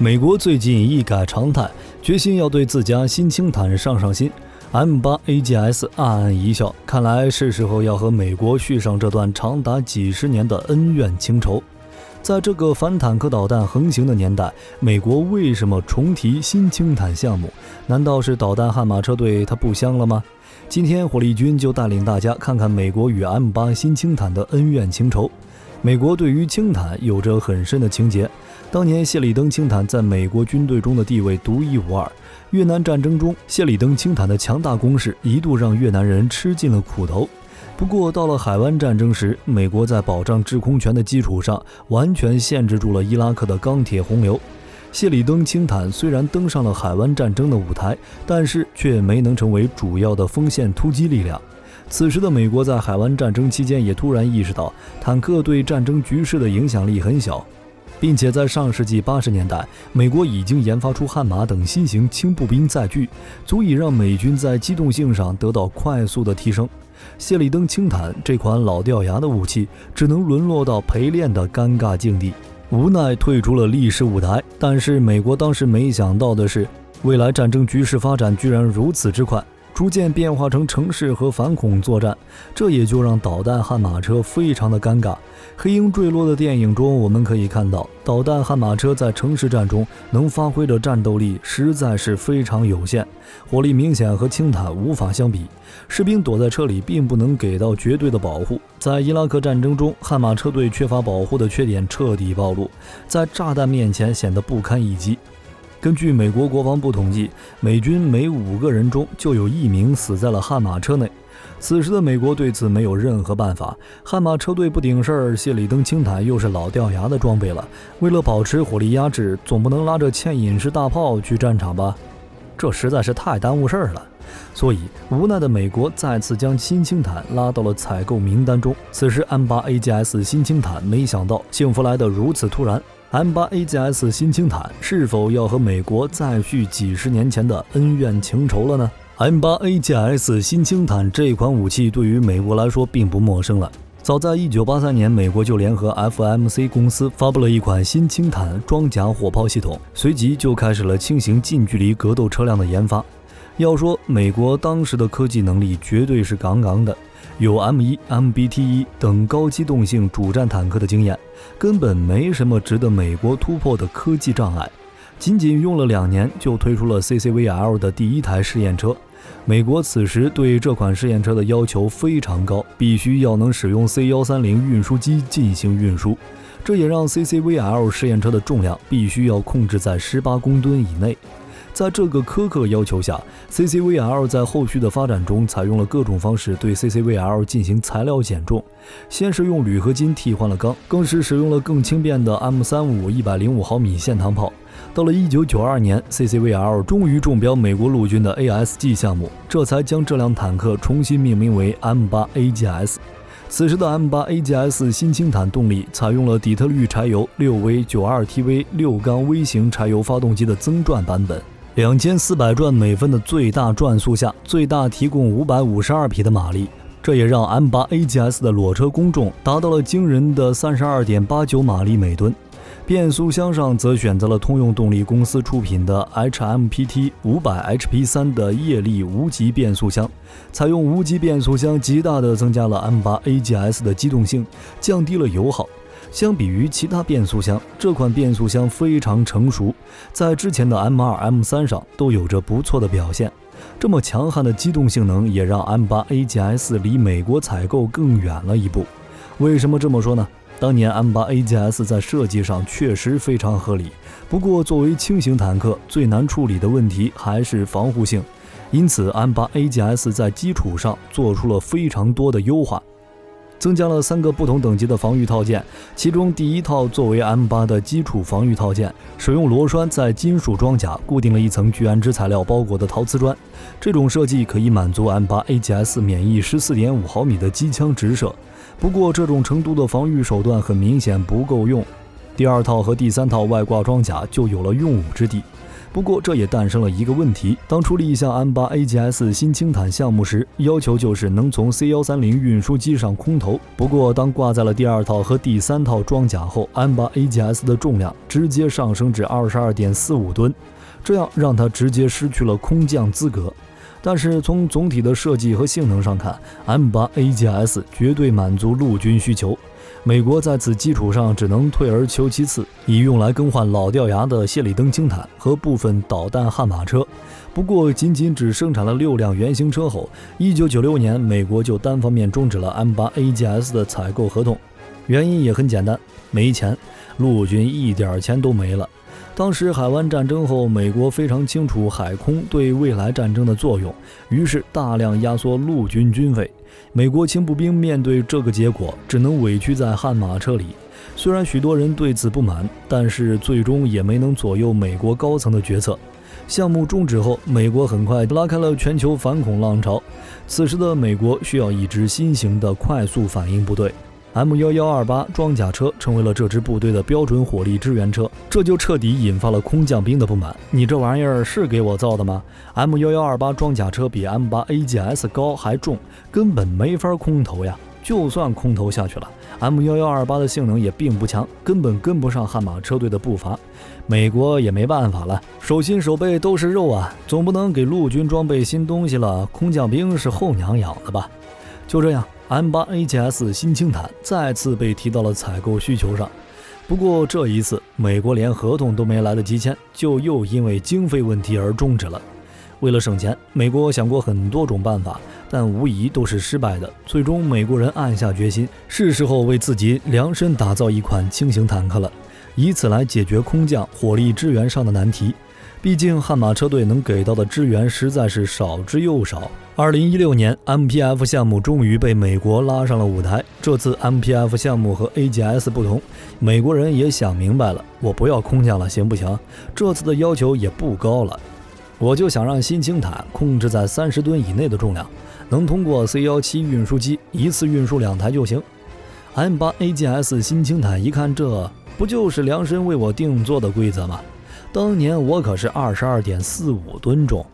美国最近一改常态，决心要对自家新轻坦上心。M8AGS 暗暗一笑，看来是时候要和美国续上这段长达几十年的恩怨情仇。在这个反坦克导弹横行的年代，美国为什么重提新轻坦项目？难道是导弹悍马车队它不香了吗？今天火力军就带领大家看看美国与 M8 新轻坦的恩怨情仇。美国对于轻坦有着很深的情结，当年谢里登轻坦在美国军队中的地位独一无二。越南战争中，谢里登轻坦的强大攻势一度让越南人吃尽了苦头。不过到了海湾战争时，美国在保障制空权的基础上，完全限制住了伊拉克的钢铁洪流。谢里登轻坦虽然登上了海湾战争的舞台，但是却没能成为主要的锋线突击力量。此时的美国在海湾战争期间也突然意识到，坦克对战争局势的影响力很小，并且在上世纪80年代，美国已经研发出悍马等新型轻步兵载具，足以让美军在机动性上得到快速的提升。谢里登轻坦这款老掉牙的武器，只能沦落到陪练的尴尬境地，无奈退出了历史舞台。但是美国当时没想到的是，未来战争局势发展居然如此之快，逐渐变化成城市和反恐作战，这也就让导弹悍马车非常的尴尬。黑鹰坠落的电影中，我们可以看到导弹悍马车在城市战中能发挥的战斗力实在是非常有限，火力明显和轻坦无法相比，士兵躲在车里并不能给到绝对的保护。在伊拉克战争中，悍马车队缺乏保护的缺点彻底暴露，在炸弹面前显得不堪一击。根据美国国防部统计，美军每5个人中就有1名死在了悍马车内。此时的美国对此没有任何办法，悍马车队不顶事儿，谢里登轻坦又是老掉牙的装备了，为了保持火力压制，总不能拉着牵引式大炮去战场吧？这实在是太耽误事儿了。所以无奈的美国再次将新轻坦拉到了采购名单中。此时 M8AGS 新轻坦没想到幸福来得如此突然， M8AGS 新轻坦是否要和美国再续几十年前的恩怨情仇了呢？ M8AGS 新轻坦这款武器对于美国来说并不陌生了。早在1983年，美国就联合 FMC 公司发布了一款新轻坦装甲火炮系统，随即就开始了轻型近距离格斗车辆的研发。要说美国当时的科技能力绝对是杠杠的，有 M1、MBT1 等高机动性主战坦克的经验，根本没什么值得美国突破的科技障碍。仅仅用了2年就推出了 CCVL 的第1台试验车。美国此时对这款试验车的要求非常高，必须要能使用 C130 运输机进行运输，这也让 CCVL 试验车的重量必须要控制在18公吨以内。在这个苛刻要求下， CCVL 在后续的发展中采用了各种方式对 CCVL 进行材料减重，先是用铝合金替换了钢，更是使用了更轻便的 M35 105毫米线膛炮。到了1992年， CCVL 终于中标美国陆军的 ASG 项目，这才将这辆坦克重新命名为 M8AGS。 此时的 M8AGS 新轻坦动力采用了底特律柴油 6V92TV 6缸微型柴油发动机的增转版本，2400转每分的最大转速下，最大提供552匹的马力，这也让 M8AGS 的裸车公重达到了惊人的 32.89 马力每吨。变速箱上则选择了通用动力公司出品的 HMPT 500HP3 的液力无级变速箱，采用无级变速箱极大地增加了 M8AGS 的机动性，降低了油耗。相比于其他变速箱，这款变速箱非常成熟，在之前的 M2、M3 上都有着不错的表现。这么强悍的机动性能也让 M8AGS 离美国采购更远了一步。为什么这么说呢？当年 M8AGS 在设计上确实非常合理，不过作为轻型坦克，最难处理的问题还是防护性，因此 M8AGS 在基础上做出了非常多的优化，增加了3个不同等级的防御套件，其中第1套作为 M8 的基础防御套件，使用螺栓在金属装甲固定了一层聚氨酯材料包裹的陶瓷砖，这种设计可以满足 M8AGS 免疫 14.5 毫米的机枪直射。不过这种程度的防御手段很明显不够用，第2套和第3套外挂装甲就有了用武之地。不过这也诞生了一个问题，当初立项 M8AGS 新轻坦项目时，要求就是能从 C130 运输机上空投。不过当挂在了第2套和第3套装甲后， M8AGS 的重量直接上升至 22.45 吨，这样让它直接失去了空降资格。但是从总体的设计和性能上看， M8AGS 绝对满足陆军需求。美国在此基础上只能退而求其次，以用来更换老掉牙的谢里登轻坦和部分导弹悍马车。不过仅只生产了6辆原型车后，1996年美国就单方面终止了 M8AGS 的采购合同。原因也很简单，没钱，陆军一点钱都没了。当时海湾战争后，美国非常清楚海空对未来战争的作用，于是大量压缩陆军军费。美国轻步兵面对这个结果，只能委屈在悍马车里。虽然许多人对此不满，但是最终也没能左右美国高层的决策。项目终止后，美国很快拉开了全球反恐浪潮。此时的美国需要一支新型的快速反应部队。M1128 装甲车成为了这支部队的标准火力支援车，这就彻底引发了空降兵的不满。你这玩意儿是给我造的吗？ M1128 装甲车比 M8AGS 高还重，根本没法空投呀。就算空投下去了， M1128 的性能也并不强，根本跟不上悍马车队的步伐。美国也没办法了，手心手背都是肉啊，总不能给陆军装备新东西了，空降兵是后娘养的吧。就这样， M8AGS 新轻坦再次被提到了采购需求上。不过这一次，美国连合同都没来得及签，就又因为经费问题而终止了。为了省钱，美国想过很多种办法，但无疑都是失败的。最终美国人暗下决心，是时候为自己量身打造一款轻型坦克了，以此来解决空降火力支援上的难题。毕竟悍马车队能给到的支援实在是少之又少。2016年 MPF 项目终于被美国拉上了舞台。这次 MPF 项目和 AGS 不同，美国人也想明白了，我不要空降了行不行？这次的要求也不高了，我就想让新轻坦控制在30吨以内的重量，能通过 C17 运输机一次运输2台就行。 M8AGS 新轻坦一看，这不就是量身为我定做的规则吗？当年我可是 22.45 吨重，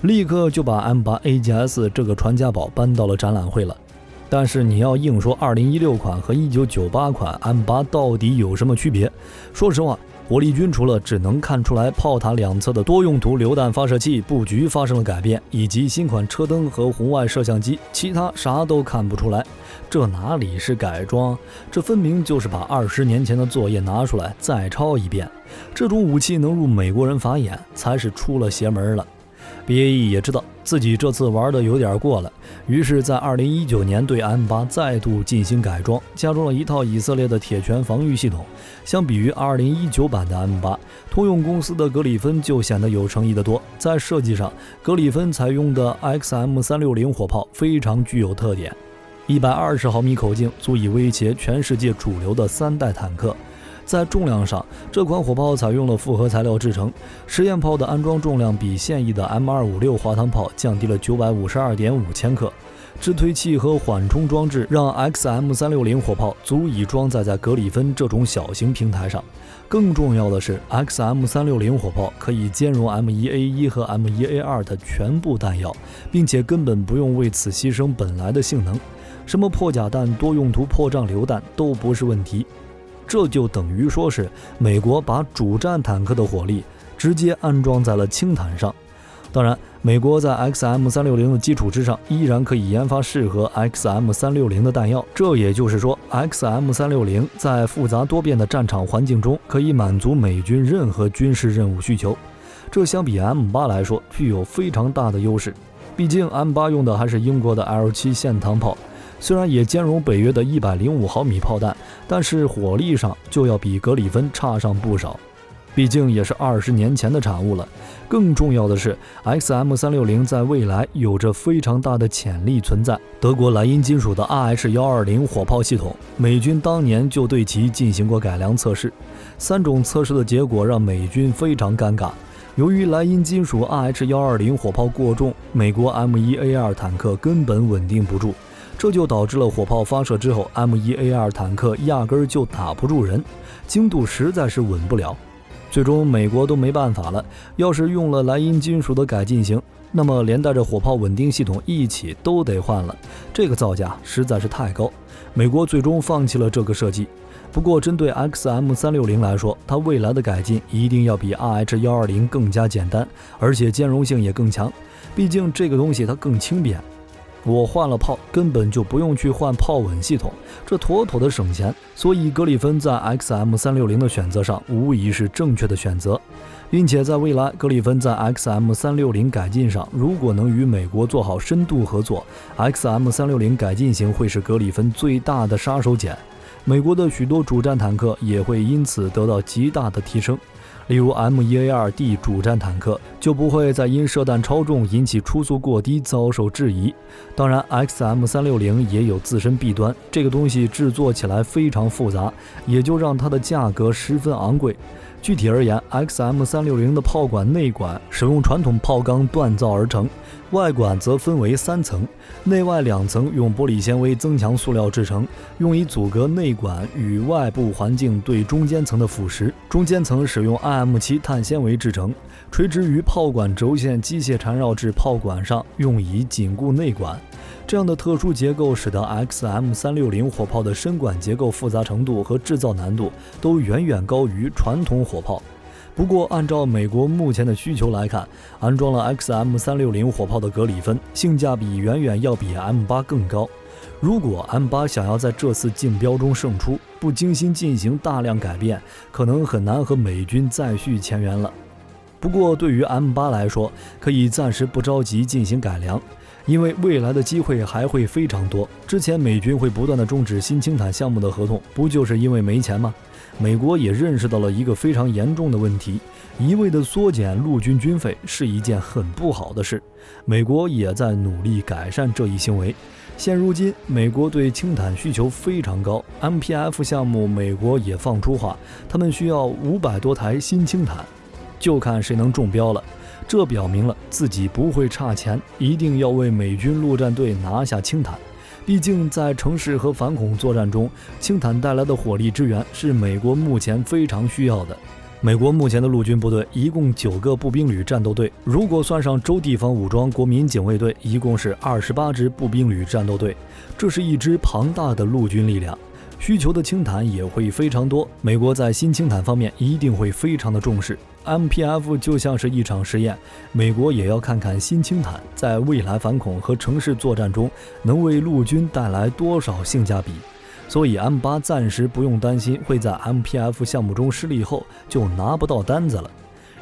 立刻就把 M8AGS 这个传家宝搬到了展览会了。但是你要硬说2016款和1998款 M8 到底有什么区别，说实话，火力军除了只能看出来炮塔两侧的多用途榴弹发射器布局发生了改变，以及新款车灯和红外摄像机，其他啥都看不出来。这哪里是改装，这分明就是把20年前的作业拿出来再抄一遍。这种武器能入美国人法眼，才是出了邪门了。BAE 也知道自己这次玩的有点过了，于是在2019年对 M8 再度进行改装，加装了一套以色列的铁拳防御系统。相比于2019版的 M8， 通用公司的格里芬就显得有诚意得多。在设计上，格里芬采用的 XM360 火炮非常具有特点，120毫米口径足以威胁全世界主流的3代坦克。在重量上，这款火炮采用了复合材料制成，实验炮的安装重量比现役的 M256 滑膛炮降低了 952.5 千克。制推器和缓冲装置让 XM360 火炮足以装载在格里芬这种小型平台上。更重要的是， XM360 火炮可以兼容 M1A1 和 M1A2 的全部弹药，并且根本不用为此牺牲本来的性能，什么破甲弹、多用途破障榴弹都不是问题。这就等于说是美国把主战坦克的火力直接安装在了轻坦上。当然，美国在 XM360 的基础之上，依然可以研发适合 XM360 的弹药。这也就是说， XM360 在复杂多变的战场环境中，可以满足美军任何军事任务需求。这相比 M8 来说，具有非常大的优势。毕竟 M8 用的还是英国的 L7 线膛炮，虽然也兼容北约的105毫米炮弹，但是火力上就要比格里芬差上不少。毕竟也是20年前的产物了。更重要的是 XM360 在未来有着非常大的潜力存在。德国莱茵金属的 RH120 火炮系统，美军当年就对其进行过改良测试，3种测试的结果让美军非常尴尬。由于莱茵金属 RH120 火炮过重，美国 M1A2 坦克根本稳定不住，这就导致了火炮发射之后 M1A2 坦克压根儿就打不住人，精度实在是稳不了。最终美国都没办法了，要是用了莱茵金属的改进型，那么连带着火炮稳定系统一起都得换了，这个造价实在是太高，美国最终放弃了这个设计。不过针对 XM360 来说，它未来的改进一定要比 RH120 更加简单，而且兼容性也更强，毕竟这个东西它更轻便。我换了炮，根本就不用去换炮稳系统，这妥妥的省钱。所以格里芬在 XM360 的选择上无疑是正确的选择，并且在未来格里芬在 XM360 改进上，如果能与美国做好深度合作， XM360 改进型会是格里芬最大的杀手锏，美国的许多主战坦克也会因此得到极大的提升。例如 M1A2D 主战坦克就不会再因射弹超重引起初速过低遭受质疑。当然 XM360 也有自身弊端，这个东西制作起来非常复杂，也就让它的价格十分昂贵。具体而言， XM360 的炮管内管使用传统炮钢锻造而成，外管则分为3层，内外2层用玻璃纤维增强塑料制成，用以阻隔内管与外部环境对中间层的腐蚀。中间层使用 IM7 碳纤维制成，垂直于炮管轴线机械缠绕至炮管上，用以紧固内管。这样的特殊结构使得 XM360 火炮的身管结构复杂程度和制造难度都远远高于传统火炮。不过按照美国目前的需求来看，安装了 XM360 火炮的格里芬性价比远远要比 M8 更高。如果 M8 想要在这次竞标中胜出，不精心进行大量改变，可能很难和美军再续前缘了。不过对于 M8 来说，可以暂时不着急进行改良，因为未来的机会还会非常多。之前美军会不断的终止新轻坦项目的合同，不就是因为没钱吗？美国也认识到了一个非常严重的问题，一味的缩减陆军军费是一件很不好的事，美国也在努力改善这一行为。现如今美国对轻坦需求非常高， MPF 项目美国也放出话，他们需要500多台新轻坦，就看谁能中标了。这表明了自己不会差钱，一定要为美军陆战队拿下轻坦。毕竟在城市和反恐作战中，轻坦带来的火力支援是美国目前非常需要的。美国目前的陆军部队一共9个步兵旅战斗队，如果算上州地方武装国民警卫队，一共是28支步兵旅战斗队，这是一支庞大的陆军力量。需求的轻坦也会非常多，美国在新轻坦方面一定会非常的重视。MPF 就像是一场实验，美国也要看看新轻坦在未来反恐和城市作战中能为陆军带来多少性价比。所以 M8 暂时不用担心会在 MPF 项目中失利后就拿不到单子了，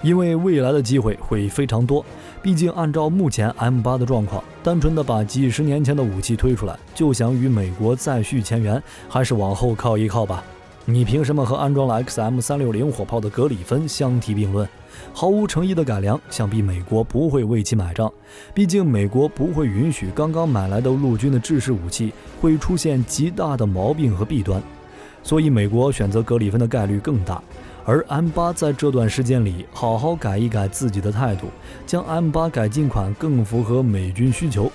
因为未来的机会会非常多。毕竟按照目前 M8 的状况，单纯的把几十年前的武器推出来就想与美国再续前缘，还是往后靠一靠吧。你凭什么和安装了 XM360 火炮的格里芬相提并论？毫无诚意的改良，想必美国不会为其买账。毕竟美国不会允许刚刚买来的陆军的制式武器会出现极大的毛病和弊端，所以美国选择格里芬的概率更大。而 M8 在这段时间里好好改一改自己的态度，将 M8 改进款更符合美军需求。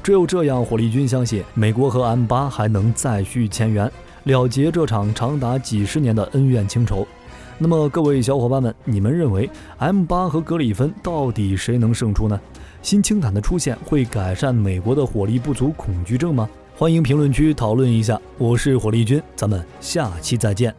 只有这样，火力军相信美国和 M8 还能再续前缘，了结这场长达几十年的恩怨情仇。那么各位小伙伴们，你们认为 M8 和格里芬到底谁能胜出呢？新轻坦的出现会改善美国的火力不足恐惧症吗？欢迎评论区讨论一下。我是火力军，咱们下期再见。